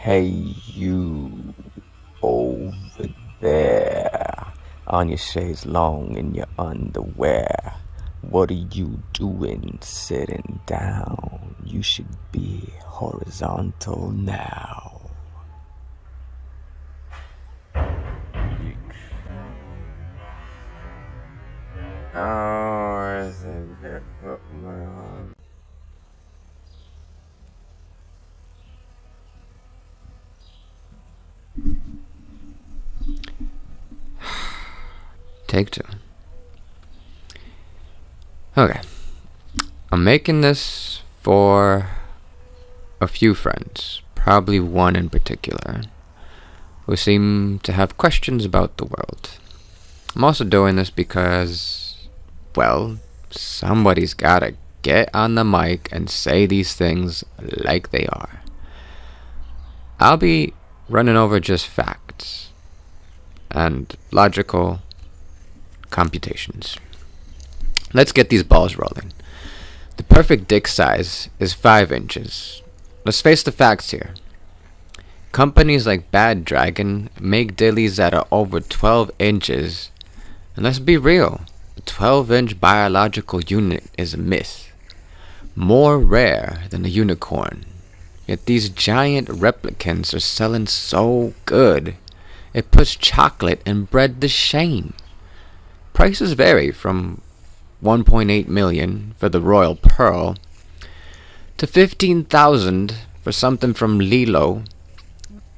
Hey, you over there, on your chaise long in your underwear. What are you doing sitting down? You should be horizontal now. Oh, I think that put my arm. Take two. Okay. I'm making this for a few friends, probably one in particular, who seem to have questions about the world. I'm also doing this because, well, somebody's gotta get on the mic and say these things like they are. I'll be running over just facts and logical computations. Let's get these balls rolling. The perfect dick size is 5 inches. Let's face the facts here. Companies like Bad Dragon make dillies that are over 12 inches. And let's be real, a 12-inch biological unit is a myth. More rare than a unicorn. Yet these giant replicants are selling so good, it puts chocolate and bread to shame. Prices vary from 1.8 million for the Royal Pearl to 15,000 for something from LeLo,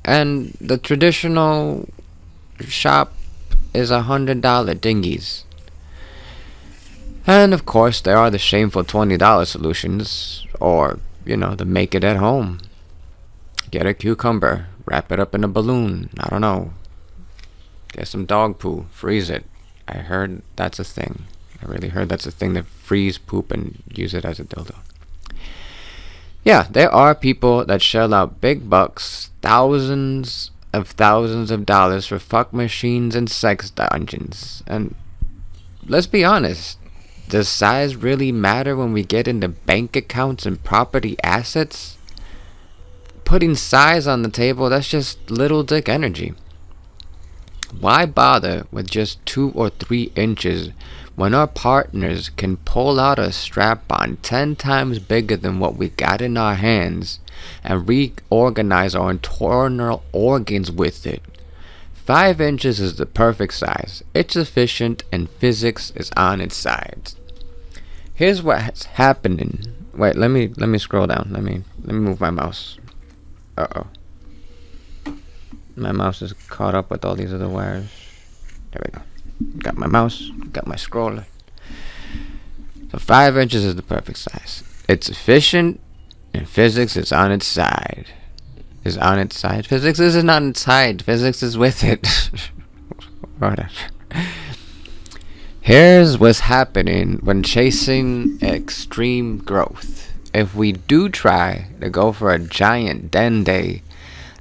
and the traditional shop is $100 dingies. And of course there are the shameful $20 solutions, or the make it at home. Get a cucumber, wrap it up in a balloon, I don't know. Get some dog poo, freeze it. I heard that's a thing. I really heard that's a thing, to freeze poop and use it as a dildo. Yeah, there are people that shell out big bucks, thousands of dollars for fuck machines and sex dungeons. And let's be honest, does size really matter when we get into bank accounts and property assets? Putting size on the table, that's just little dick energy. Why bother with just 2 or 3 inches when our partners can pull out a strap-on 10 times bigger than what we got in our hands and reorganize our internal organs with it? 5 inches is the perfect size. It's efficient and physics is on its side. Here's what's happening. Wait, let me scroll down. Let me move my mouse. Uh-oh. My mouse is caught up with all these other wires. There we go. Got my mouse, got my scroller. So 5 inches is the perfect size. It's efficient, and physics is on its side. Is on its side? Physics isn't on its side. Physics is with it. Whatever. Here's what's happening when chasing extreme growth. If we do try to go for a giant den day,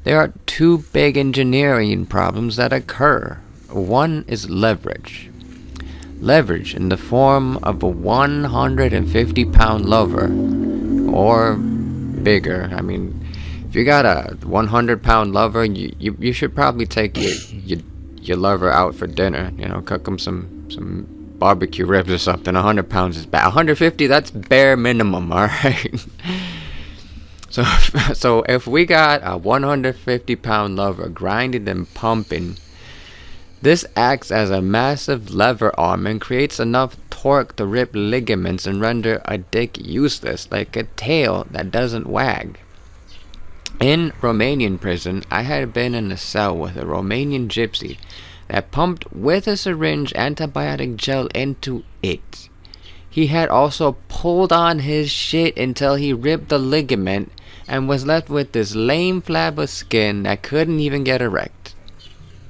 there are 2 big engineering problems that occur. One is leverage. Leverage in the form of a 150-pound lover, or bigger. I mean, if you got a 100-pound lover, you should probably take your lover out for dinner. Cook them some barbecue ribs or something. 100 pounds is bad. 150, that's bare minimum, all right? So if we got a 150-pound lover grinding and pumping, this acts as a massive lever arm and creates enough torque to rip ligaments and render a dick useless, like a tail that doesn't wag. In Romanian prison, I had been in a cell with a Romanian gypsy that pumped with a syringe antibiotic gel into it. He had also pulled on his shit until he ripped the ligament and was left with this lame flab of skin that couldn't even get erect.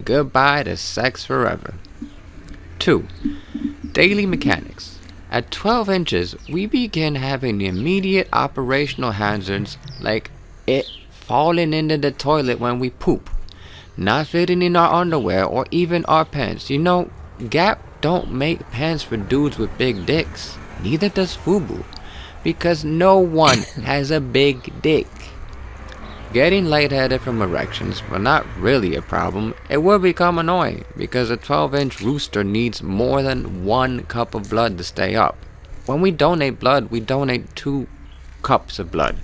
Goodbye to sex forever. 2. Daily mechanics. At 12 inches, we begin having immediate operational hazards like it falling into the toilet when we poop, not fitting in our underwear or even our pants. Gap don't make pants for dudes with big dicks. Neither does FUBU, because no one has a big dick. Getting lightheaded from erections, but not really a problem, it will become annoying because a 12-inch rooster needs more than 1 cup of blood to stay up. When we donate blood, we donate 2 cups of blood.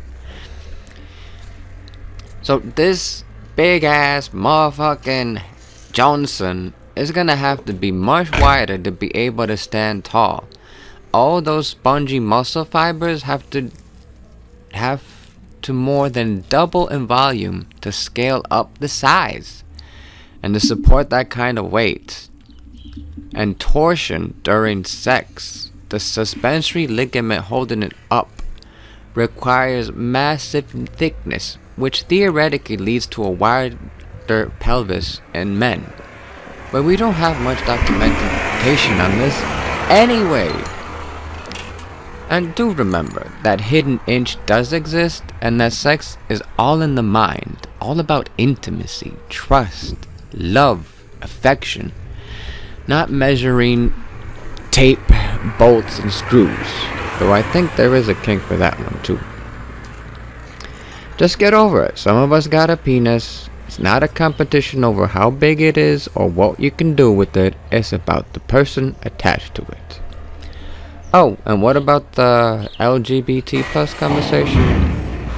So this big ass motherfucking Johnson is gonna have to be much wider to be able to stand tall. All those spongy muscle fibers have to more than double in volume to scale up the size and to support that kind of weight. And torsion during sex, the suspensory ligament holding it up, requires massive thickness, which theoretically leads to a wider pelvis in men. But we don't have much documentation on this anyway. And do remember that hidden inch does exist, and that sex is all in the mind, all about intimacy, trust, love, affection, not measuring tape, bolts, and screws, though I think there is a kink for that one too. Just get over it. Some of us got a penis. It's not a competition over how big it is or what you can do with it. It's about the person attached to it. Oh, and what about the LGBT plus conversation?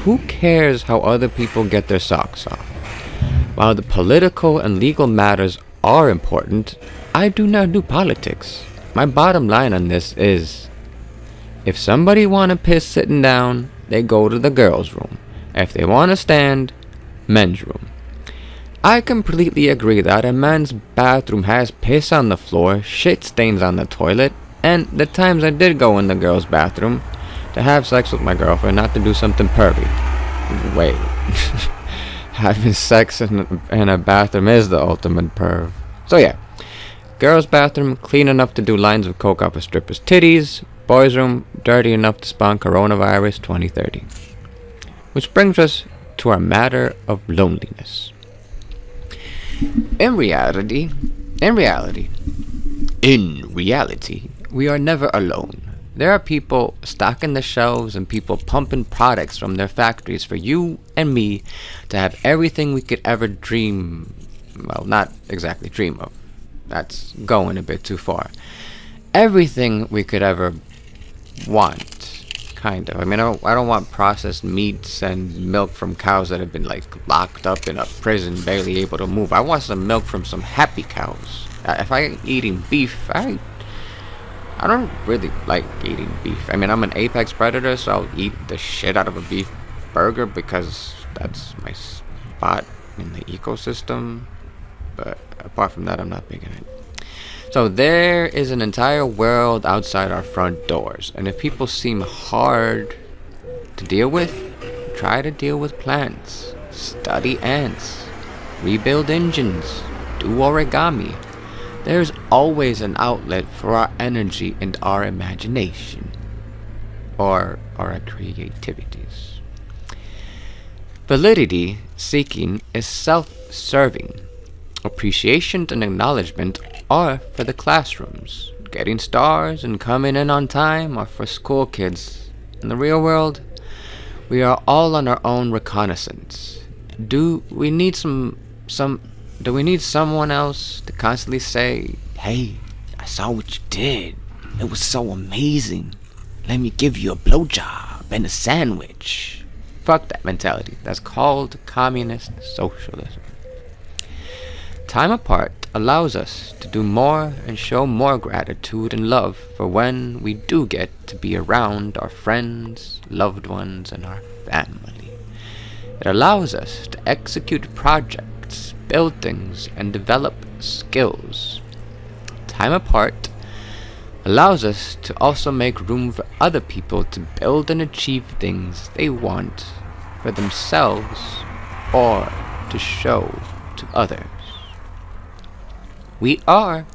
Who cares how other people get their socks off? While the political and legal matters are important, I do not do politics. My bottom line on this is, if somebody wanna piss sitting down, they go to the girls' room. If they wanna stand, men's room. I completely agree that a men's bathroom has piss on the floor, shit stains on the toilet, and the times I did go in the girls' bathroom to have sex with my girlfriend, not to do something pervy. Wait. Having sex in a bathroom is the ultimate perv. So yeah. Girls' bathroom, clean enough to do lines of coke off a stripper's titties. Boys' room, dirty enough to spawn coronavirus 2030. Which brings us to our matter of loneliness. In reality, we are never alone. There are people stocking the shelves and people pumping products from their factories for you and me to have everything we could ever dream. Well, not exactly dream of. That's going a bit too far. Everything we could ever want, kind of. I mean, I don't want processed meats and milk from cows that have been like locked up in a prison, barely able to move. I want some milk from some happy cows. If I ain't eating beef, I don't really like eating beef. I mean, I'm an apex predator, so I'll eat the shit out of a beef burger because that's my spot in the ecosystem. But apart from that, I'm not big in it. So there is an entire world outside our front doors. And if people seem hard to deal with, try to deal with plants. Study ants. Rebuild engines. Do origami. There's always an outlet for our energy and our imagination. Or our creativities. Validity seeking is self-serving. Appreciation and acknowledgement are for the classrooms. Getting stars and coming in on time are for school kids. In the real world, we are all on our own reconnaissance. Do we need someone else to constantly say, "Hey, I saw what you did. It was so amazing. Let me give you a blowjob and a sandwich"? Fuck that mentality. That's called communist socialism. Time apart allows us to do more and show more gratitude and love for when we do get to be around our friends, loved ones, and our family. It allows us to execute projects, build things, and develop skills. Time apart allows us to also make room for other people to build and achieve things they want for themselves or to show to others. We are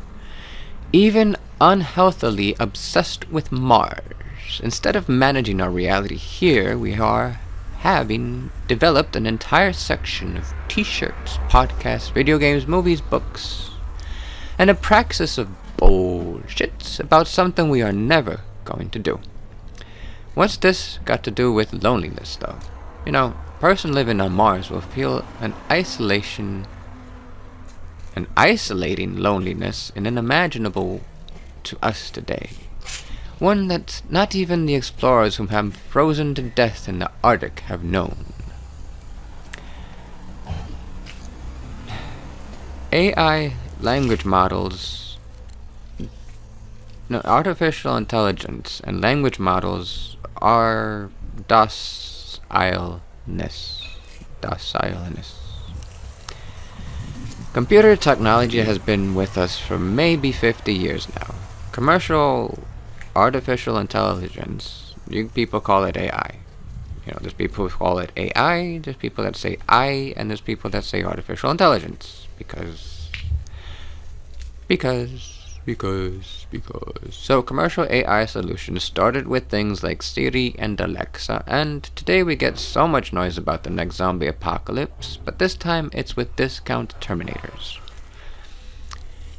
even unhealthily obsessed with Mars. Instead of managing our reality here, we are having developed an entire section of t-shirts, podcasts, video games, movies, books, and a praxis of bullshit about something we are never going to do. What's this got to do with loneliness, though? person living on Mars will feel an isolating loneliness unimaginable to us today. One that not even the explorers who have frozen to death in the Arctic have known. AI language models, artificial intelligence and language models are docilness. Computer technology has been with us for maybe 50 years now. Commercial artificial intelligence, you people call it AI. There's people who call it AI, there's people that say I, and there's people that say artificial intelligence. Because. So commercial AI solutions started with things like Siri and Alexa, and today we get so much noise about the next zombie apocalypse, but this time it's with discount Terminators.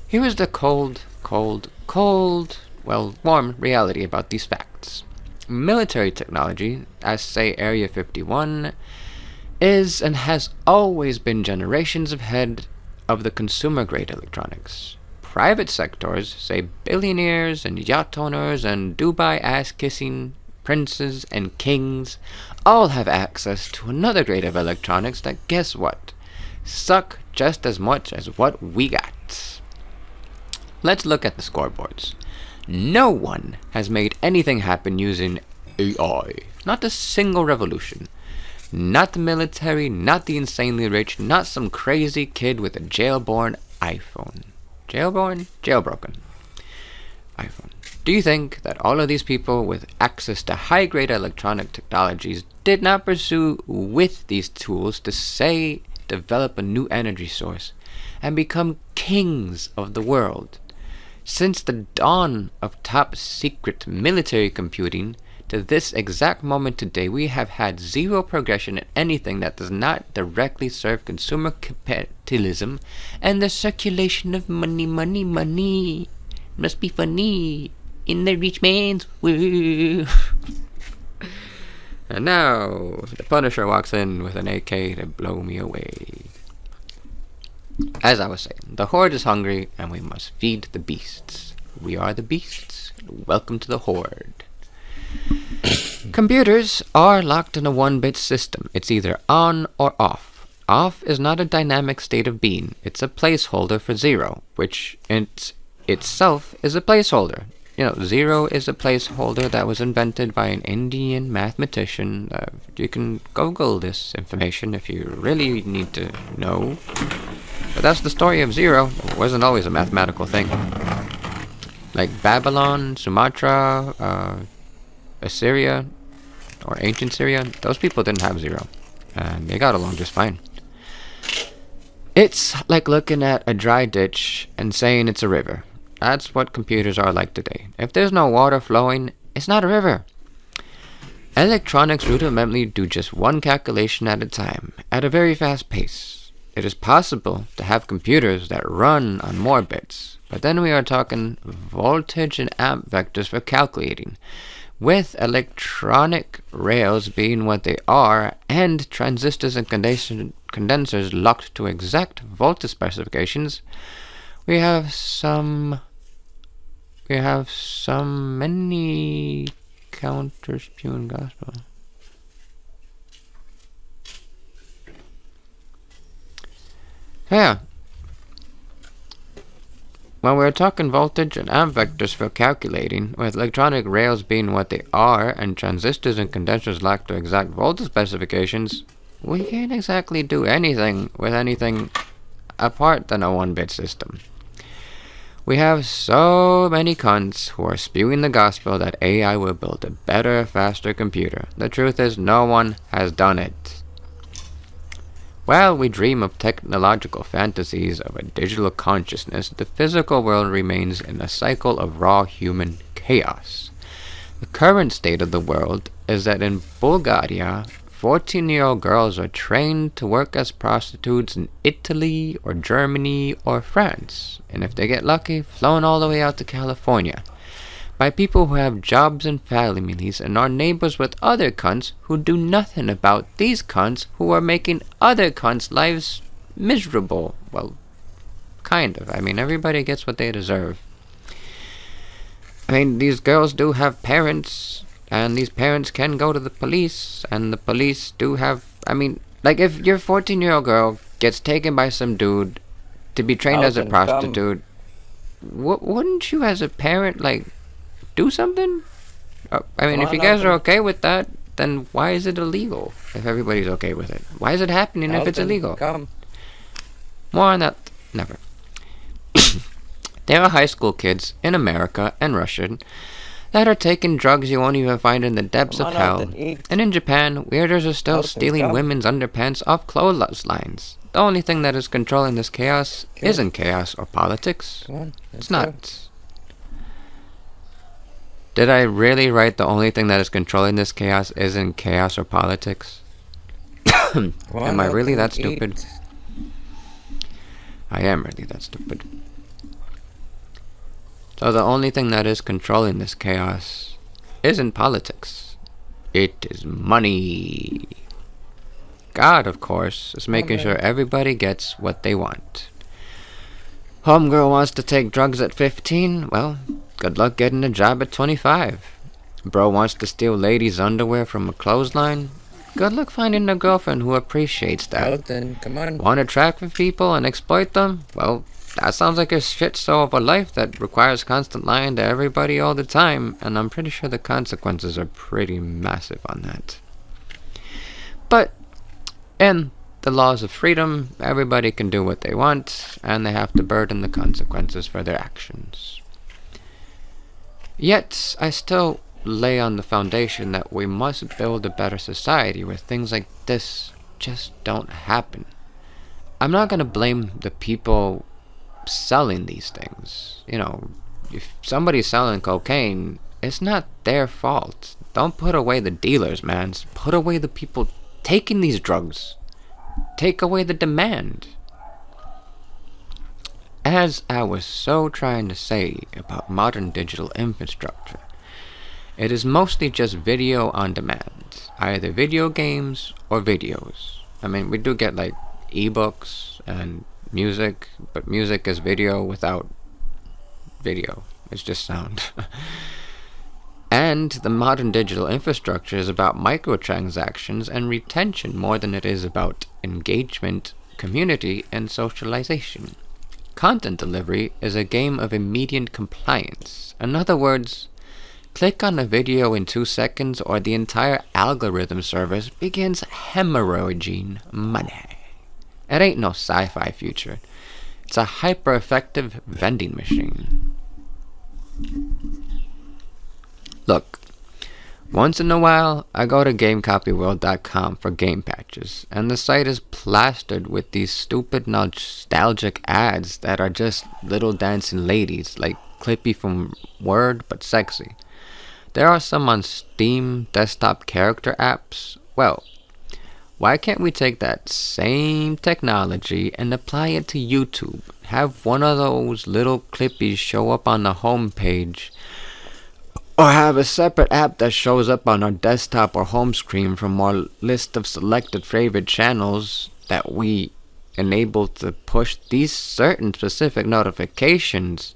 Here is the warm reality about these facts. Military technology, as say Area 51, is and has always been generations ahead of the consumer-grade electronics. Private sectors, say billionaires and yacht owners and Dubai ass-kissing princes and kings, all have access to another grade of electronics that, guess what, suck just as much as what we got. Let's look at the scoreboards. No one has made anything happen using AI. Not a single revolution. Not the military, not the insanely rich, not some crazy kid with a jailborne iPhone. Jailbroken iPhone. Do you think that all of these people with access to high-grade electronic technologies did not pursue with these tools to, say, develop a new energy source and become kings of the world? Since the dawn of top-secret military computing, to this exact moment today, we have had zero progression in anything that does not directly serve consumer capitalism and the circulation of money. Must be funny in the rich man's world. And now, the Punisher walks in with an AK to blow me away. As I was saying, the Horde is hungry and we must feed the beasts. We are the beasts. Welcome to the Horde. Computers are locked in a 1-bit system. It's either on or off. Off is not a dynamic state of being. It's a placeholder for 0, which itself is a placeholder. 0 is a placeholder that was invented by an Indian mathematician. You can Google this information if you really need to know. But that's the story of 0. It wasn't always a mathematical thing. Like Babylon, Sumatra, Assyria, or ancient Syria, those people didn't have 0. And they got along just fine. It's like looking at a dry ditch and saying it's a river. That's what computers are like today. If there's no water flowing, it's not a river. Electronics rudimentally do just one calculation at a time, at a very fast pace. It is possible to have computers that run on more bits, but then we are talking voltage and amp vectors for calculating, with electronic rails being what they are, and transistors and condensers locked to exact voltage specifications. We have some many counter spewing gospel. Yeah. When we're talking voltage and amp vectors for calculating, with electronic rails being what they are and transistors and condensers locked to exact voltage specifications, we can't exactly do anything with anything apart than a 1-bit system. We have so many cunts who are spewing the gospel that AI will build a better, faster computer. The truth is, no one has done it. While we dream of technological fantasies of a digital consciousness, the physical world remains in a cycle of raw human chaos. The current state of the world is that in Bulgaria, 14-year-old girls are trained to work as prostitutes in Italy or Germany or France, and if they get lucky, flown all the way out to California. by people who have jobs and families and are neighbors with other cunts who do nothing about these cunts who are making other cunts' lives miserable. Well, kind of. I mean, everybody gets what they deserve. I mean, these girls do have parents, and these parents can go to the police, and the police do have... I mean, like, if your 14-year-old girl gets taken by some dude to be trained as a Alton, prostitute, wouldn't you as a parent, like, do something? I mean, Come if on, you guys are Alton. okay with that, then why is it illegal if everybody's okay with it? Why is it happening if it's Alton, illegal? come. More on that. Never. There are high school kids in America and Russia that are taking drugs you won't even find in the depths Come of on, hell. Alton, eat. And in Japan, weirdos are still Alton, stealing come. women's underpants off clotheslines. The only thing that is controlling this chaos Okay. isn't chaos or politics. Come on. It's not. Did I really write the only thing that is controlling this chaos isn't chaos or politics? Am I really that stupid? I am really that stupid. So the only thing that is controlling this chaos isn't politics. It is money. God, of course, is making sure everybody gets what they want. Homegirl wants to take drugs at 15? Well, good luck getting a job at 25. Bro wants to steal ladies' underwear from a clothesline? Good luck finding a girlfriend who appreciates that. Alton, come on. Want to attract people and exploit them? Well, that sounds like a shit show of a life that requires constant lying to everybody all the time, and I'm pretty sure the consequences are pretty massive on that. But in the laws of freedom, everybody can do what they want, and they have to burden the consequences for their actions. Yet, I still lay on the foundation that we must build a better society where things like this just don't happen. I'm not going to blame the people selling these things. You know, if somebody's selling cocaine, it's not their fault. Don't put away the dealers, man. Put away the people taking these drugs. Take away the demand. As I was so trying to say about modern digital infrastructure, it is mostly just video on demand. Either video games or videos. I mean, we do get like ebooks and music, but music is video without video. It's just sound. And the modern digital infrastructure is about microtransactions and retention more than it is about engagement, community, and socialization. Content delivery is a game of immediate compliance. In other words, click on a video in 2 seconds or the entire algorithm service begins hemorrhaging money. It ain't no sci-fi future. It's a hyper-effective vending machine. Look, once in a while, I go to GameCopyWorld.com for game patches, and the site is plastered with these stupid nostalgic ads that are just little dancing ladies, like Clippy from Word, but sexy. There are some on Steam desktop character apps. Well, why can't we take that same technology and apply it to YouTube? Have one of those little clippies show up on the home page, or have a separate app that shows up on our desktop or home screen from our list of selected favorite channels that we enable to push these certain specific notifications.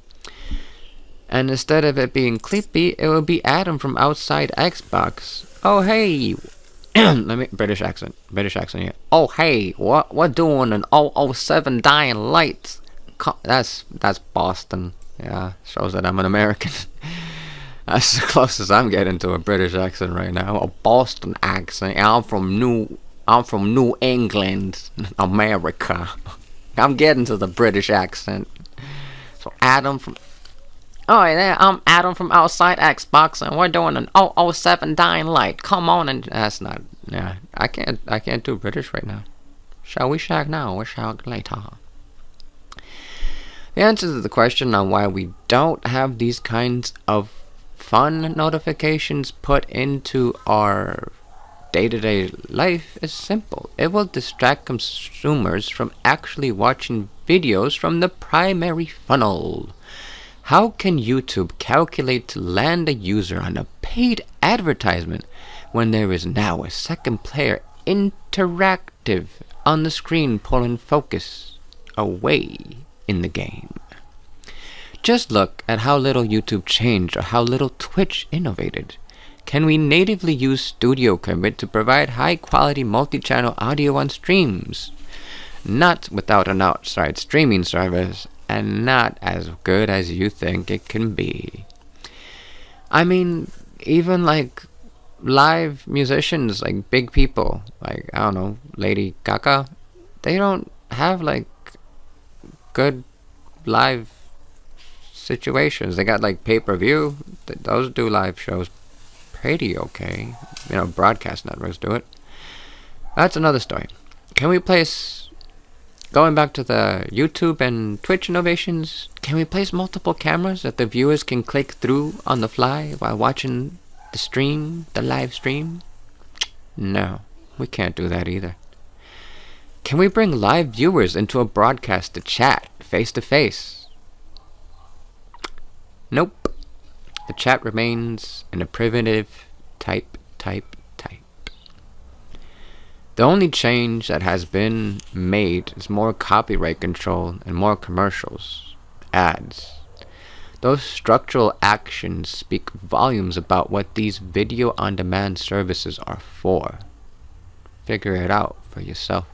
And instead of it being Clippy, it would be Adam from outside Xbox. Oh hey, let me British accent here. Oh hey, what doing an 007 Dying Light? That's Boston. Yeah, shows that I'm an American. That's the closest I'm getting to a British accent right now. A Boston accent. I'm from New England, America. I'm getting to the British accent. So Adam from... Oh yeah, I'm Adam from outside Xbox, and we're doing an 007 Dying Light. Come on, and that's not... Yeah, I can't do British right now. Shall we shag now or shag later? The answer to the question on why we don't have these kinds of fun notifications put into our day-to-day life is simple. It will distract consumers from actually watching videos from the primary funnel. How can YouTube calculate to land a user on a paid advertisement when there is now a second player interactive on the screen pulling focus away in the game? Just look at how little YouTube changed or how little Twitch innovated. Can we natively use Studio Commit to provide high-quality multi-channel audio on streams? Not without an outside streaming service, and not as good as you think it can be. I mean, even like live musicians, like big people, like, I don't know, Lady Gaga, they don't have like good live situations. They got like pay-per-view. Those do live shows pretty okay. You know, broadcast networks do it. That's another story. Can we place, going back to the YouTube and Twitch innovations, can we place multiple cameras that the viewers can click through on the fly while watching the stream, the live stream? No, we can't do that either. Can we bring live viewers into a broadcast to chat face to face? Nope. The chat remains in a primitive type. The only change that has been made is more copyright control and more commercials, ads. Those structural actions speak volumes about what these video-on-demand services are for. Figure it out for yourself.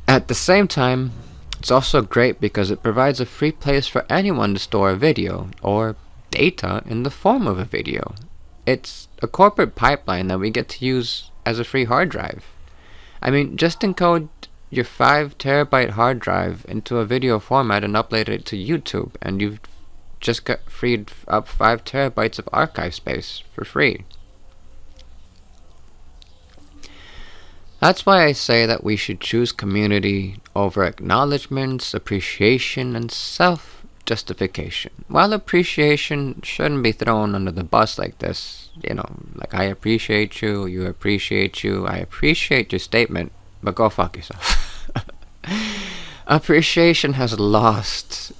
At the same time, it's also great because it provides a free place for anyone to store a video or data in the form of a video. It's a corporate pipeline that we get to use as a free hard drive. I mean, just encode your 5 terabyte hard drive into a video format and upload it to YouTube, and you've just got freed up 5 terabytes of archive space for free. That's why I say that we should choose community over acknowledgments, appreciation, and self-justification. While appreciation shouldn't be thrown under the bus like this, you know, like I appreciate you, you appreciate you, I appreciate your statement, but go fuck yourself. Appreciation has lost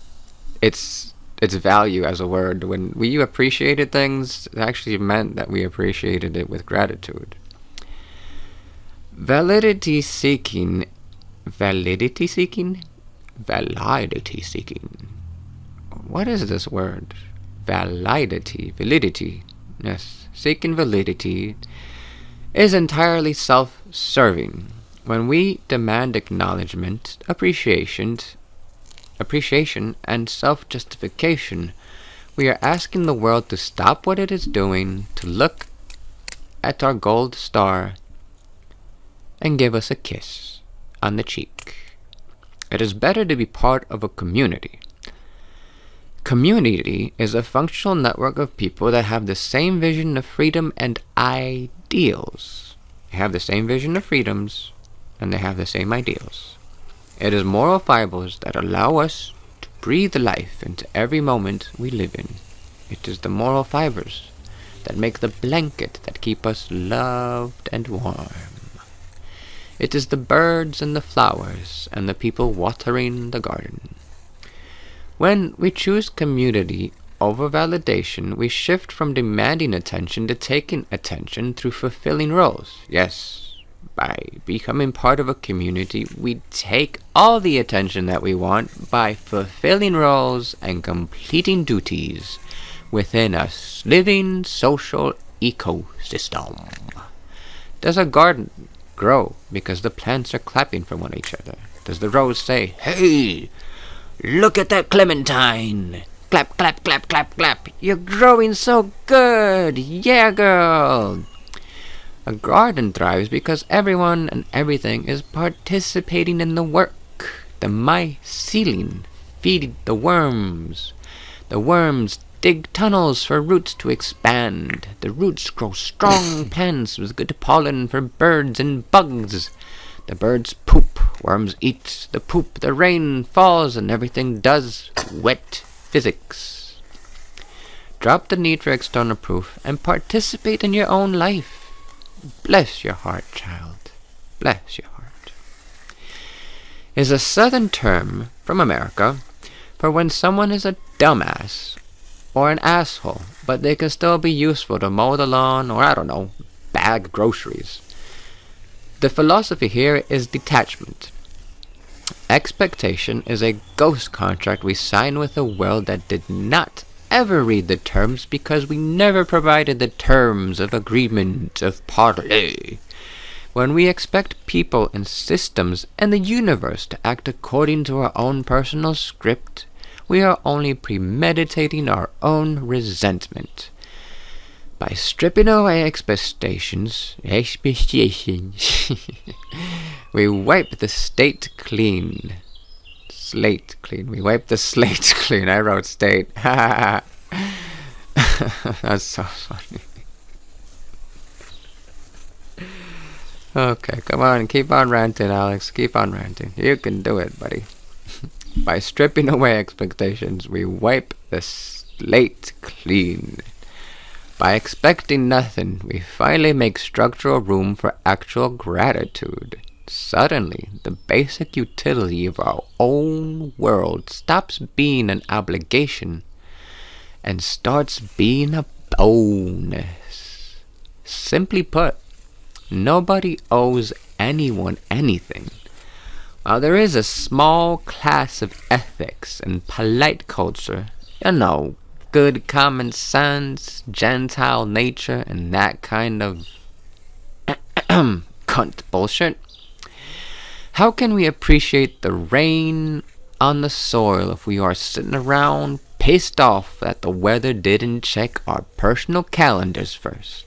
its value as a word. When we appreciated things, it actually meant that we appreciated it with gratitude. Validity seeking. What is this word? Validity. Yes, seeking validity is entirely self-serving. When we demand acknowledgement, appreciation, and self-justification, we are asking the world to stop what it is doing, to look at our gold star, and give us a kiss on the cheek. It is better to be part of a community. Community is a functional network of people that have the same vision of freedom and ideals. They have the same vision of freedoms, and they have the same ideals. It is moral fibers that allow us to breathe life into every moment we live in. It is the moral fibers that make the blanket that keep us loved and warm. It is the birds and the flowers and the people watering the garden. When we choose community over validation, we shift from demanding attention to taking attention through fulfilling roles. Yes, by becoming part of a community, we take all the attention that we want by fulfilling roles and completing duties within a living social ecosystem. Does a garden grow because the plants are clapping for one another? Does the rose say, "Hey, look at that clementine! Clap, clap, clap, clap, clap! You're growing so good! Yeah, girl!" A garden thrives because everyone and everything is participating in the work. The mycelium feed the worms. The worms dig tunnels for roots to expand. The roots grow strong plants with good pollen for birds and bugs. The birds poop, worms eat the poop, the rain falls, and everything does wet physics. Drop the need for external proof and participate in your own life. Bless your heart, child. Bless your heart. Is a southern term from America for when someone is a dumbass or an asshole, but they can still be useful to mow the lawn or, I don't know, bag groceries. The philosophy here is detachment. Expectation is a ghost contract we sign with a world that did not ever read the terms because we never provided the terms of agreement of parley. When we expect people and systems and the universe to act according to our own personal script, we are only premeditating our own resentment. By stripping away expectations, we wipe the slate clean. Slate clean. We wipe the slate clean. I wrote state. That's so funny. Okay, come on. Keep on ranting, Alex. Keep on ranting. You can do it, buddy. By stripping away expectations, we wipe the slate clean. By expecting nothing, we finally make structural room for actual gratitude. Suddenly, the basic utility of our own world stops being an obligation and starts being a bonus. Simply put, nobody owes anyone anything. While there is a small class of ethics and polite culture, good common sense, Gentile nature, and that kind of cunt bullshit, how can we appreciate the rain on the soil if we are sitting around pissed off that the weather didn't check our personal calendars first?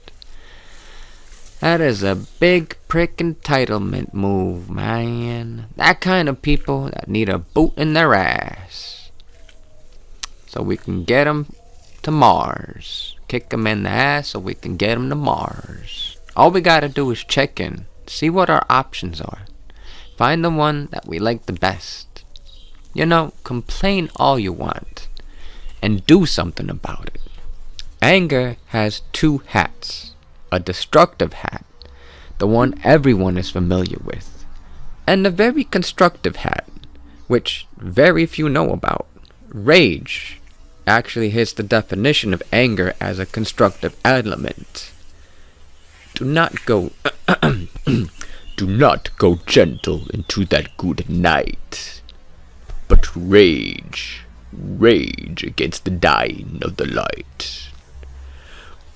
That is a big prick entitlement move, man. That kind of people that need a boot in their ass. So we can get them to Mars. Kick them in the ass so we can get them to Mars. All we gotta do is check in. See what our options are. Find the one that we like the best. Complain all you want. And do something about it. Anger has two hats. A destructive hat, the one everyone is familiar with, and a very constructive hat, which very few know about. Rage actually hits the definition of anger as a constructive element. Do not go gentle into that good night, but rage against the dying of the light.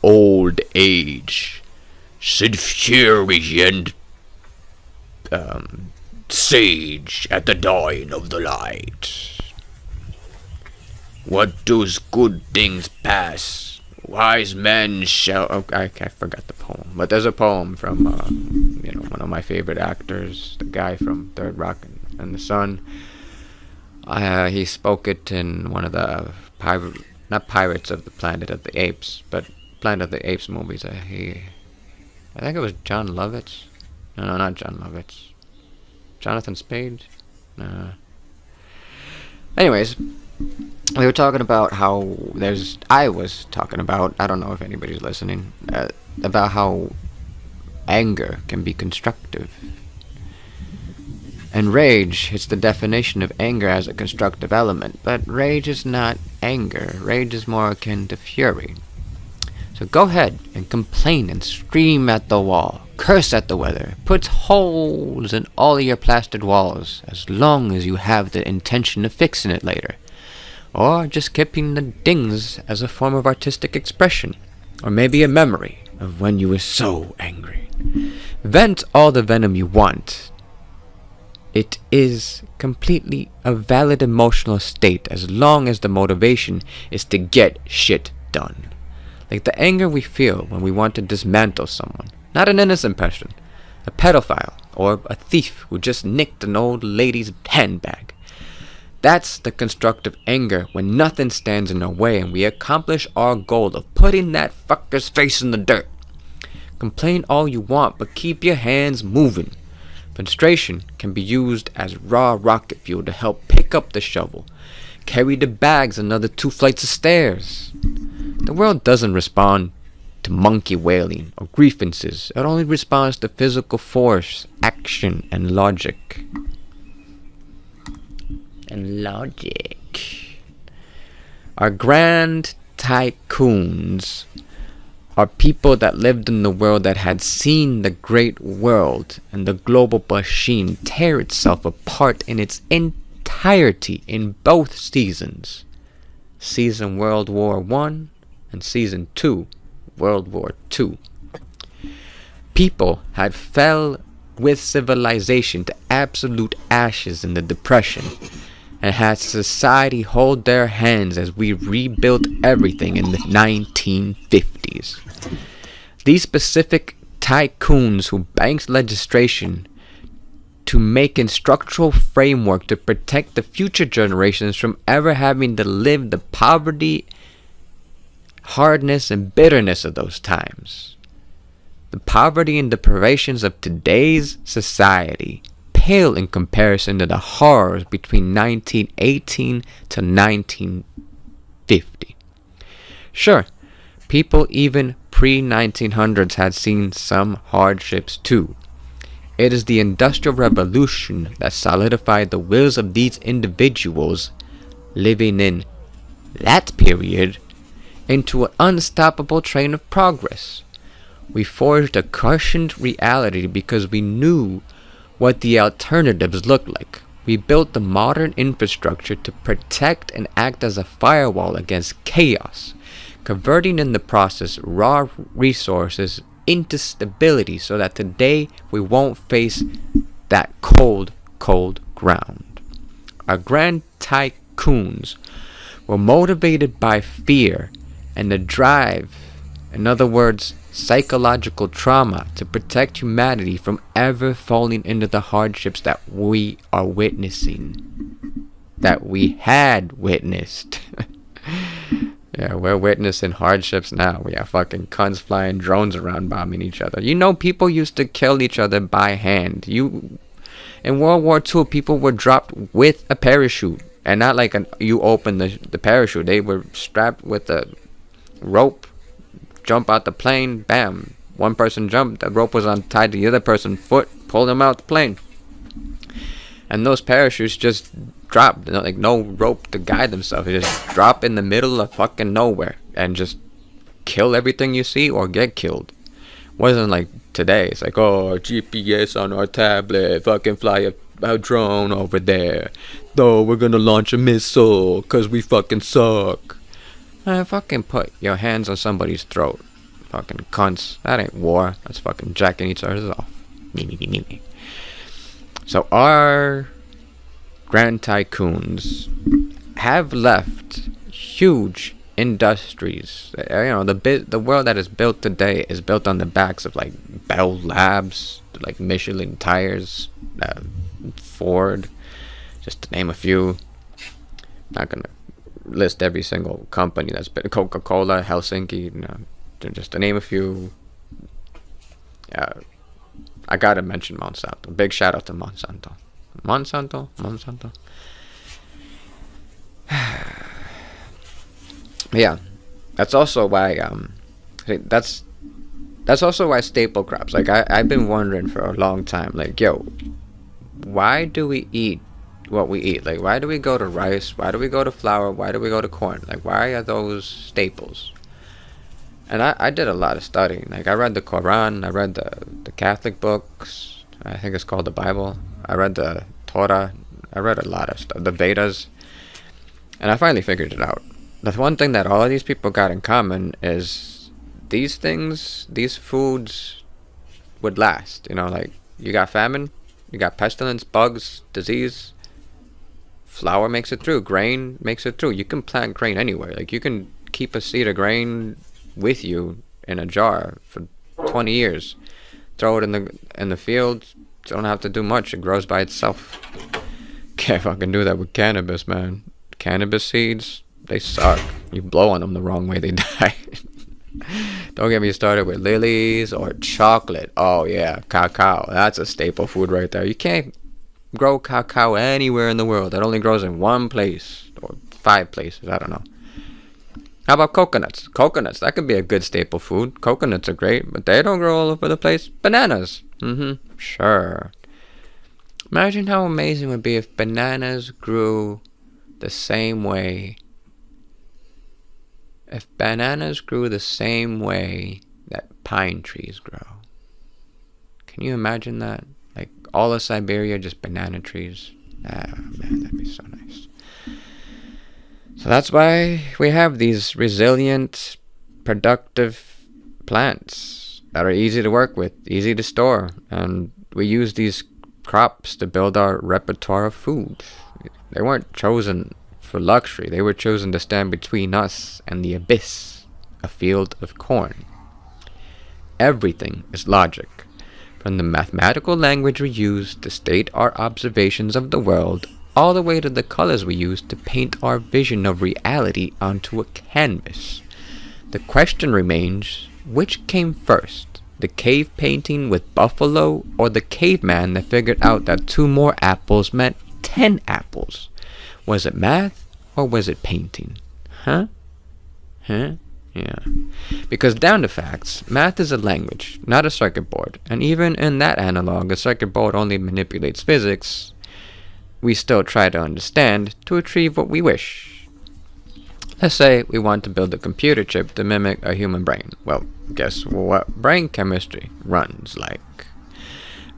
Old age, sit fury and sage at the dying of the light. What does good things pass? Wise men shall... Oh, I forgot the poem, but there's a poem from, one of my favorite actors, the guy from Third Rock and the Sun. He spoke it in one of the not Pirates of the Planet of the Apes, but Planet of the Apes movies. I think it was John Lovitz. No, not John Lovitz. Jonathan Spade? No. Anyways, we were talking about how I was talking about, I don't know if anybody's listening, about how anger can be constructive. And rage hits the definition of anger as a constructive element, but rage is not anger. Rage is more akin to fury. So go ahead and complain and scream at the wall, curse at the weather, put holes in all of your plastered walls, as long as you have the intention of fixing it later. Or just keeping the dings as a form of artistic expression, or maybe a memory of when you were so angry. Vent all the venom you want. It is completely a valid emotional state as long as the motivation is to get shit done. Like the anger we feel when we want to dismantle someone. Not an innocent person. A pedophile or a thief who just nicked an old lady's handbag. That's the constructive anger when nothing stands in our way and we accomplish our goal of putting that fucker's face in the dirt. Complain all you want, but keep your hands moving. Frustration can be used as raw rocket fuel to help pick up the shovel, carry the bags another 2 flights of stairs. The world doesn't respond to monkey wailing or grievances. It only responds to physical force, action, and logic. Our Grand Tycoons are people that lived in the world that had seen the great world and the global machine tear itself apart in its entirety in both seasons. Season World War I and Season 2, World War II. People had fell with civilization to absolute ashes in the Depression, and had society hold their hands as we rebuilt everything in the 1950s. These specific tycoons who banked legislation to make a structural framework to protect the future generations from ever having to live the poverty, hardness, and bitterness of those times. The poverty and deprivations of today's society pale in comparison to the horrors between 1918 to 1950. Sure, people even pre-1900s had seen some hardships too. It is the Industrial Revolution that solidified the wills of these individuals living in that period into an unstoppable train of progress. We forged a cushioned reality because we knew what the alternatives looked like. We built the modern infrastructure to protect and act as a firewall against chaos, converting in the process raw resources into stability so that today we won't face that cold ground. Our Grand Tycoons were motivated by fear and the drive, in other words, psychological trauma, to protect humanity from ever falling into the hardships that we are witnessing, that we had witnessed. Yeah, we're witnessing hardships now. We have fucking cunts flying drones around bombing each other. You know, people used to kill each other by hand. In World War II, people were dropped with a parachute, and not like you open the parachute. They were strapped with a rope, jump out the plane, bam. One person jumped, the rope was untied to the other person's foot, pulled him out the plane. And those parachutes just dropped, like no rope to guide themselves. They just drop in the middle of fucking nowhere and just kill everything you see or get killed. Wasn't like today. It's like, oh, GPS on our tablet, fucking fly a drone over there. Though we're gonna launch a missile cause we fucking suck. Fucking put your hands on somebody's throat. Fucking cunts. That ain't war. That's fucking jacking each other off. Me. So our Grand Tycoons have left huge industries. You know, the world that is built today is built on the backs of like Bell Labs, like Michelin tires, Ford, just to name a few. Not gonna list every single company that's been Coca-Cola, Helsinki, you know, just to name a few. I gotta mention Monsanto. Big shout out to Monsanto. Monsanto. Yeah, that's also why that's also why staple crops. Like I've been wondering for a long time. Like, yo, why do we eat what we eat? Like, why do we go to rice? Why do we go to flour? Why do we go to corn? Like, why are those staples? And I did a lot of studying. Like, I read the Quran, I read the Catholic books, I think it's called the Bible. I read the Torah, I read a lot of stuff, the Vedas. And I finally figured it out. The one thing that all of these people got in common is these things, these foods would last. You know, like, you got famine, you got pestilence, bugs, disease. Flour makes it through, grain makes it through. You can plant grain anywhere. Like, you can keep a seed of grain with you in a jar for 20 years. Throw it in the field. Don't have to do much. It grows by itself. Can't fucking do that with cannabis, man. Cannabis seeds, they suck. You blow on them the wrong way, they die. Don't get me started with lilies or chocolate. Oh yeah, cacao. That's a staple food right there. You can't grow cacao anywhere in the world. It only grows in one place or 5 places. I don't know. How about coconuts? Coconuts, that could be a good staple food. Coconuts are great, but they don't grow all over the place. Bananas. Sure. Imagine how amazing it would be if bananas grew the same way If bananas grew the same way that pine trees grow, can you imagine that? Like all of Siberia, just banana trees. Ah, man, that'd be so nice. So that's why we have these resilient, productive plants that are easy to work with, easy to store, and we use these crops to build our repertoire of food. They weren't chosen for luxury, they were chosen to stand between us and the abyss, a field of corn. Everything is logic, from the mathematical language we use to state our observations of the world, all the way to the colors we use to paint our vision of reality onto a canvas. The question remains, which came first, the cave painting with buffalo or the caveman that figured out that 2 more apples meant 10 apples? Was it math or was it painting? Huh? Yeah. Because down to facts, math is a language, not a circuit board. And even in that analog, a circuit board only manipulates physics. We still try to understand to achieve what we wish. Let's say we want to build a computer chip to mimic a human brain. Well, guess what brain chemistry runs like?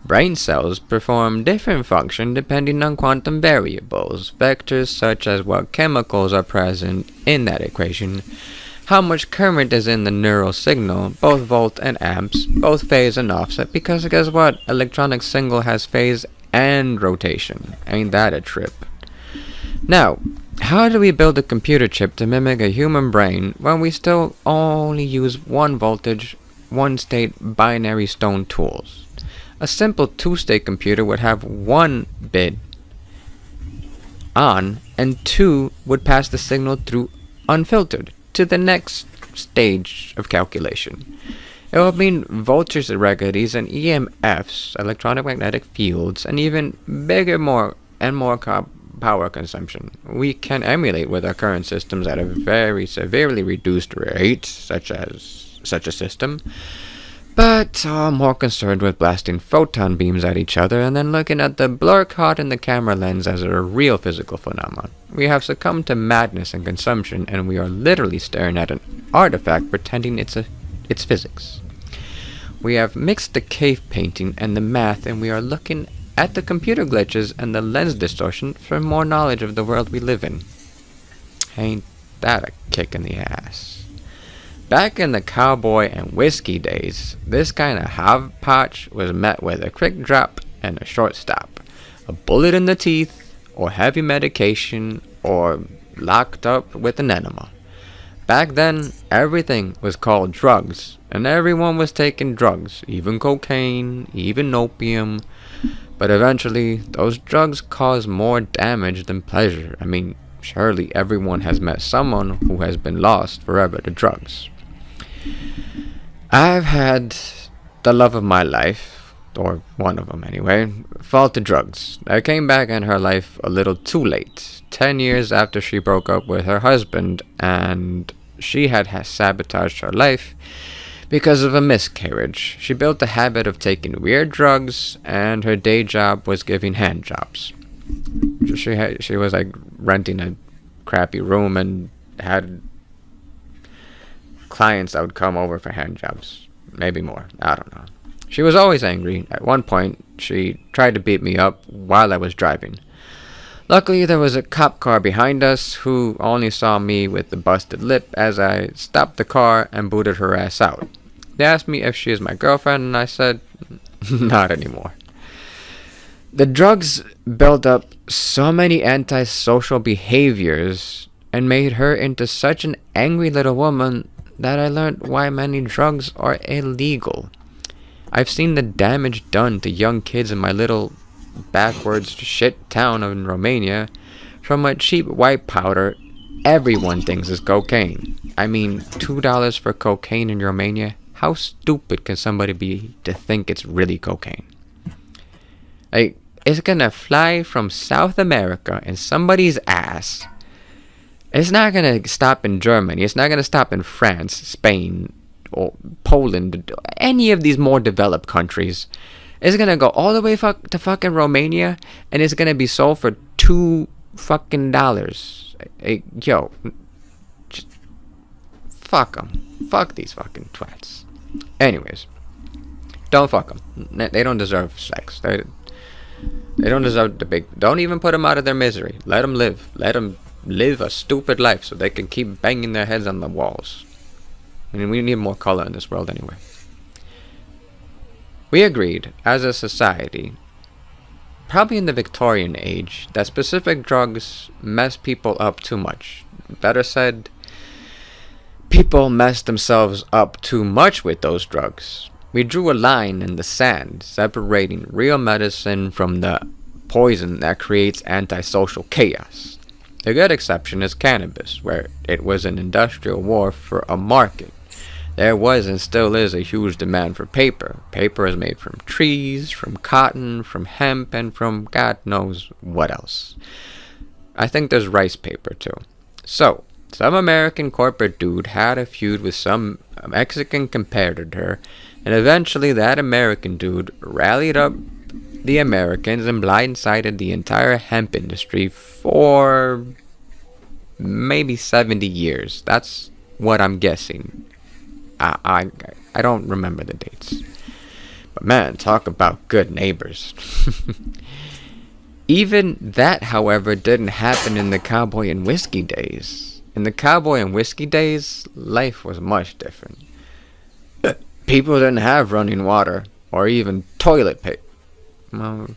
Brain cells perform different functions depending on quantum variables, vectors such as what chemicals are present in that equation, how much current is in the neural signal, both volt and amps, both phase and offset, because guess what? Electronic signal has phase and rotation. Ain't that a trip? Now, how do we build a computer chip to mimic a human brain when we still only use 1 voltage, 1 state binary stone tools? A simple 2-state computer would have 1 bit on and 2 would pass the signal through unfiltered to the next stage of calculation. It would mean voltage irregularities and EMFs, electronic magnetic fields, and even bigger, more power consumption. We can emulate with our current systems at a very severely reduced rate, such a system, but are more concerned with blasting photon beams at each other and then looking at the blur caught in the camera lens as a real physical phenomenon. We have succumbed to madness and consumption, and we are literally staring at an artifact pretending it's physics. We have mixed the cave painting and the math, and we are looking at the computer glitches and the lens distortion for more knowledge of the world we live in. Ain't that a kick in the ass? Back in the cowboy and whiskey days, this kind of hodgepodge was met with a quick drop and a short stop, a bullet in the teeth, or heavy medication, or locked up with an enema. Back then, everything was called drugs, and everyone was taking drugs, even cocaine, even opium. But eventually, those drugs cause more damage than pleasure. I mean, surely everyone has met someone who has been lost forever to drugs. I've had the love of my life, or one of them anyway, fall to drugs. I came back in her life a little too late, 10 years after she broke up with her husband, and she had sabotaged her life because of a miscarriage. She built a habit of taking weird drugs, and her day job was giving hand jobs. She was like renting a crappy room and had clients that would come over for hand jobs. Maybe more. I don't know. She was always angry. At one point, she tried to beat me up while I was driving. Luckily, there was a cop car behind us who only saw me with the busted lip as I stopped the car and booted her ass out. They asked me if she is my girlfriend, and I said, not anymore. The drugs built up so many antisocial behaviors and made her into such an angry little woman that I learned why many drugs are illegal. I've seen the damage done to young kids in my little backwards shit town in Romania from a cheap white powder everyone thinks is cocaine. I mean, $2 for cocaine in Romania? How stupid can somebody be to think it's really cocaine? Like, it's gonna fly from South America in somebody's ass. It's not going to stop in Germany. It's not going to stop in France, Spain, or Poland, any of these more developed countries. It's going to go all the way to fucking Romania, and it's going to be sold for $2 fucking dollars. Yo, just Fuck them. Fuck these fucking twats. Anyways, don't fuck them. They don't deserve sex. They don't deserve the big. Don't even put them out of their misery. Let them live. Let them live a stupid life so they can keep banging their heads on the walls. I mean, we need more color in this world anyway. We agreed, as a society, probably in the Victorian age, that specific drugs mess people up too much. Better said, people mess themselves up too much with those drugs. We drew a line in the sand, separating real medicine from the poison that creates antisocial chaos. The good exception is cannabis, where it was an industrial war for a market. There was and still is a huge demand for paper. Paper is made from trees, from cotton, from hemp, and from God knows what else. I think there's rice paper too. So, some American corporate dude had a feud with some Mexican competitor, and eventually that American dude rallied up the Americans and blindsided the entire hemp industry for maybe 70 years. That's what I'm guessing. I don't remember the dates. But man, talk about good neighbors. Even that, however, didn't happen in the Cowboy and Whiskey days. In the Cowboy and Whiskey days, life was much different. People didn't have running water or even toilet paper. Well,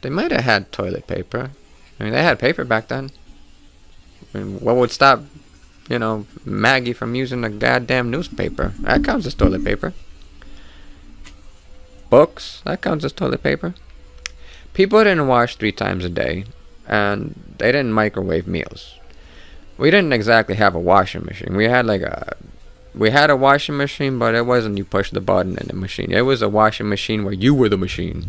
they might have had toilet paper. I mean, they had paper back then. I mean, what would stop, Maggie from using a goddamn newspaper? That counts as toilet paper. Books, that counts as toilet paper. People didn't wash 3 times a day, and they didn't microwave meals. We didn't exactly have a washing machine. We had a washing machine, but it wasn't you push the button in the machine. It was a washing machine where you were the machine.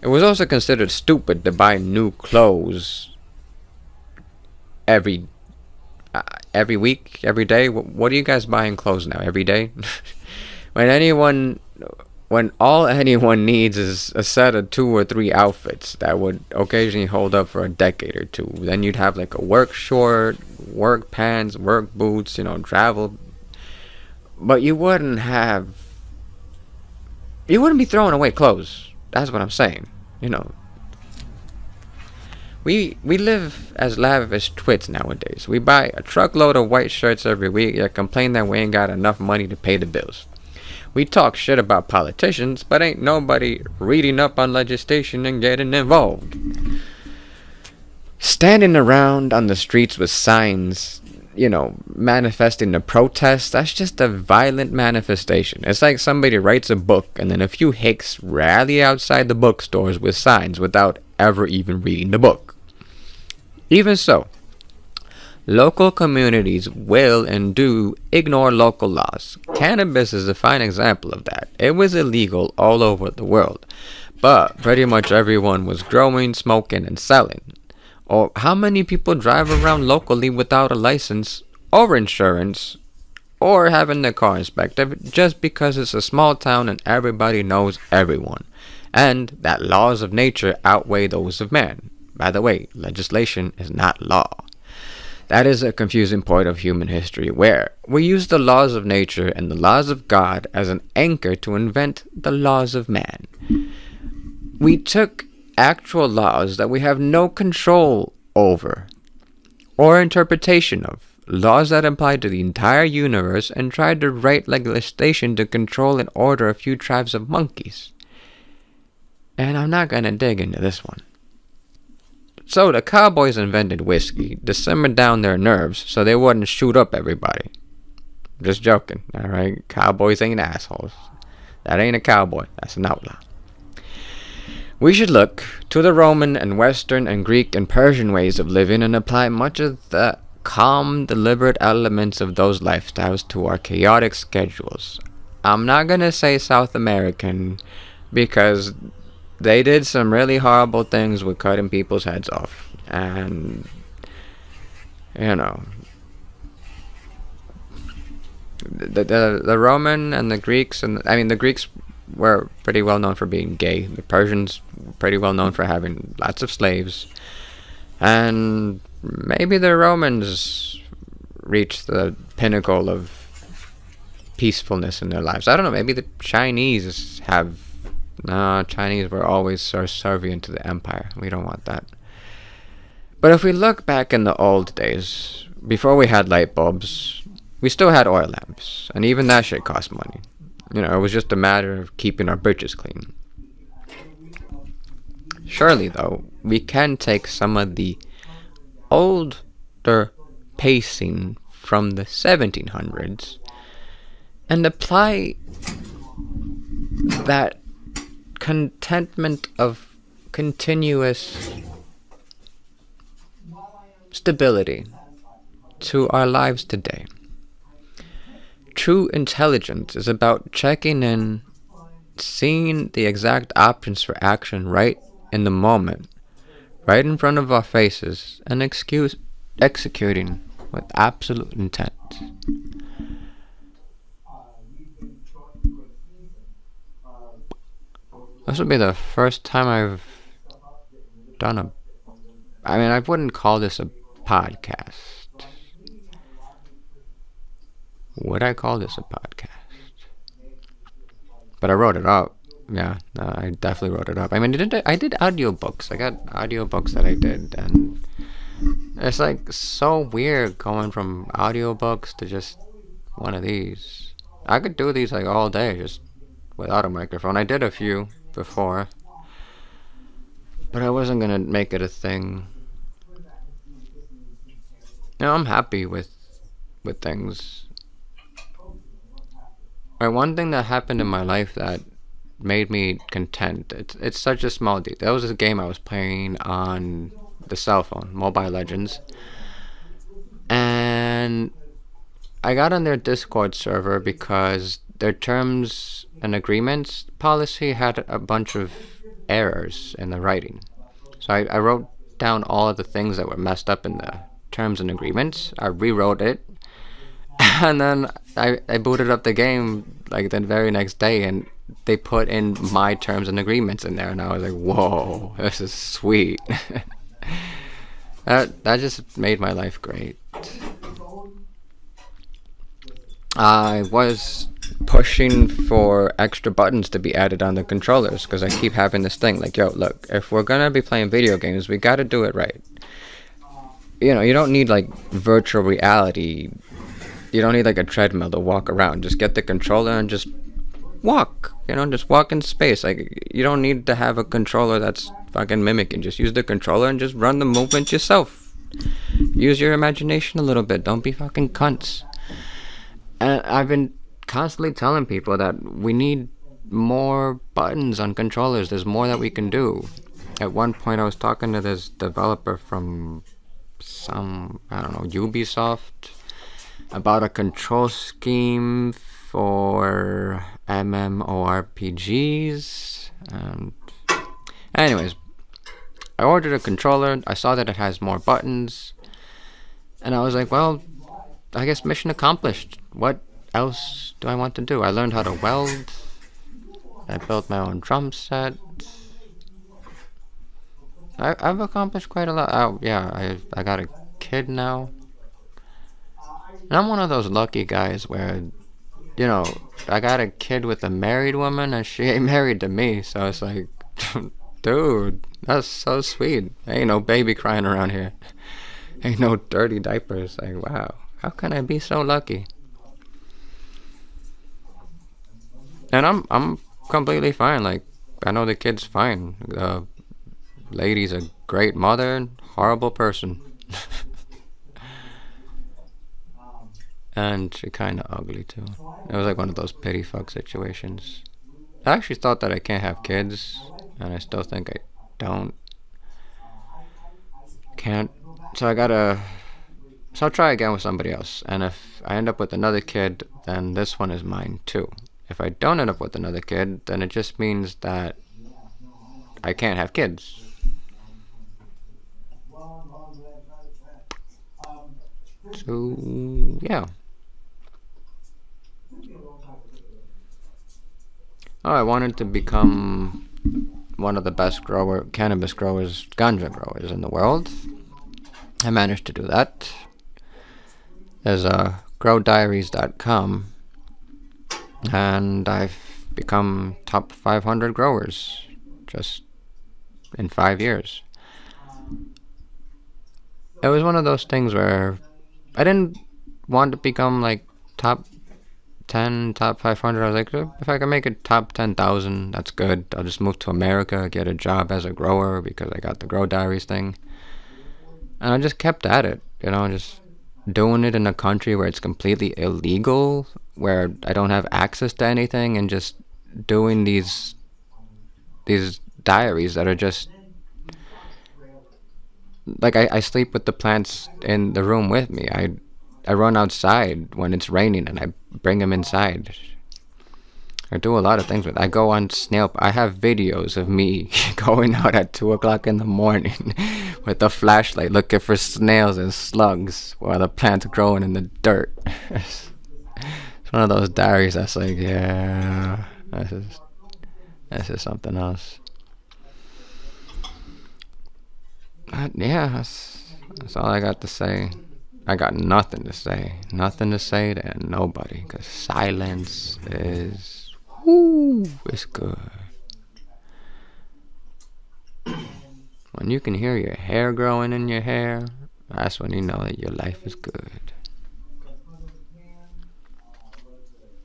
It was also considered stupid to buy new clothes every week, every day. What are you guys buying clothes now? Every day? When all anyone needs is a set of 2 or 3 outfits that would occasionally hold up for a decade or 2. Then you'd have like a work short, work pants, work boots, travel. But you wouldn't be throwing away clothes. That's what I'm saying. We live as lavish twits nowadays. We buy a truckload of white shirts every week, yet complain that we ain't got enough money to pay the bills. We talk shit about politicians, but ain't nobody reading up on legislation and getting involved. Standing around on the streets with signs, manifesting a protest, that's just a violent manifestation. It's like somebody writes a book and then a few hicks rally outside the bookstores with signs without ever even reading the book. Even so, local communities will and do ignore local laws. Cannabis is a fine example of that. It was illegal all over the world, but pretty much everyone was growing, smoking, and selling. Or how many people drive around locally without a license or insurance or having their car inspected just because it's a small town and everybody knows everyone, and that laws of nature outweigh those of man? By the way, legislation is not law. That is a confusing point of human history, where we use the laws of nature and the laws of God as an anchor to invent the laws of man. We took actual laws that we have no control over or interpretation of, laws that apply to the entire universe, and tried to write legislation to control and order a few tribes of monkeys. And I'm not going to dig into this one. So the cowboys invented whiskey to simmer down their nerves so they wouldn't shoot up everybody. Just joking, alright? Cowboys ain't assholes. That ain't a cowboy, that's an outlaw. We should look to the Roman and Western and Greek and Persian ways of living and apply much of the calm, deliberate elements of those lifestyles to our chaotic schedules. I'm not gonna say South American because they did some really horrible things with cutting people's heads off. And, the Roman and the Greeks, the Greeks were pretty well known for being gay. The Persians were pretty well known for having lots of slaves. And maybe the Romans reached the pinnacle of peacefulness in their lives. I don't know, maybe the Chinese have... No, Chinese were always subservient to the empire. We don't want that. But if we look back in the old days, before we had light bulbs, we still had oil lamps. And even that shit cost money. You know, it was just a matter of keeping our britches clean. Surely, though, we can take some of the older pacing from the 1700s and apply that contentment of continuous stability to our lives today. True intelligence is about checking in, seeing the exact options for action right in the moment, right in front of our faces, and executing with absolute intent. This will be the first time I've done I wouldn't call this a podcast. Would I call this a podcast? But I wrote it up. Yeah, I definitely wrote it up. I did audiobooks. I got audiobooks that I did, and it's like so weird going from audiobooks to just one of these. I could do these like all day just without a microphone. I did a few before, but I wasn't gonna make it a thing. I'm happy with things. One thing that happened in my life that made me content. It's such a small detail. That was a game I was playing on the cell phone, Mobile Legends, and I got on their Discord server because their terms and agreements policy had a bunch of errors in the writing. So I wrote down all of the things that were messed up in the terms and agreements. I rewrote it, and then I booted up the game like the very next day, and they put in my terms and agreements in there, and I was like, whoa, this is sweet. That just made my life great. I was pushing for extra buttons to be added on the controllers because I keep having this thing like, yo, look, if we're gonna be playing video games, we gotta do it right. You know, you don't need like virtual reality. You don't need like a treadmill to walk around. Just get the controller and just walk. Just walk in space. Like, you don't need to have a controller that's fucking mimicking. Just use the controller and just run the movement yourself. Use your imagination a little bit. Don't be fucking cunts. And I've been constantly telling people that we need more buttons on controllers. There's more that we can do. At one point I was talking to this developer from Ubisoft, about a control scheme for MMORPGs. And anyways, I ordered a controller. I saw that it has more buttons, and I was like, well, I guess mission accomplished. What else do I want to do? I learned how to weld. I built my own drum set. I've accomplished quite a lot. Oh yeah, I got a kid now. And I'm one of those lucky guys where, I got a kid with a married woman and she ain't married to me. So it's like, dude, that's so sweet. Ain't no baby crying around here. Ain't no dirty diapers. Like, wow, how can I be so lucky? And I'm completely fine. Like, I know the kid's fine. The lady's a great mother, horrible person. And she kind of ugly too. It was like one of those pity fuck situations. I actually thought that I can't have kids, and I still think I can't. So I'll try again with somebody else. And if I end up with another kid, then this one is mine too. If I don't end up with another kid, then it just means that I can't have kids. So, yeah. I wanted to become one of the best cannabis growers, ganja growers in the world. I managed to do that. There's growdiaries.com. and I've become top 500 growers just in 5 years. It was one of those things where I didn't want to become like top 10, top 500. I was like, if I can make it top 10,000, that's good. I'll just move to America, get a job as a grower because I got the Grow Diaries thing. And I just kept at it, just doing it in a country where it's completely illegal, where I don't have access to anything, and just doing these diaries that are just like I sleep with the plants in the room with me. I run outside when it's raining and I bring them inside. I do a lot of things with it. I go on snail. I have videos of me going out at 2 o'clock in the morning with a flashlight looking for snails and slugs while the plant's growing in the dirt. It's one of those diaries that's like, yeah, this is something else. Yeah, that's all I got to say. I got nothing to say. Nothing to say to nobody. Because silence is... Woo! It's good. When you can hear your hair growing in your hair, that's when you know that your life is good.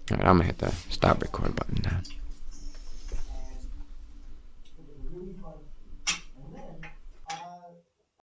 Alright, I'm going to hit the stop record button now.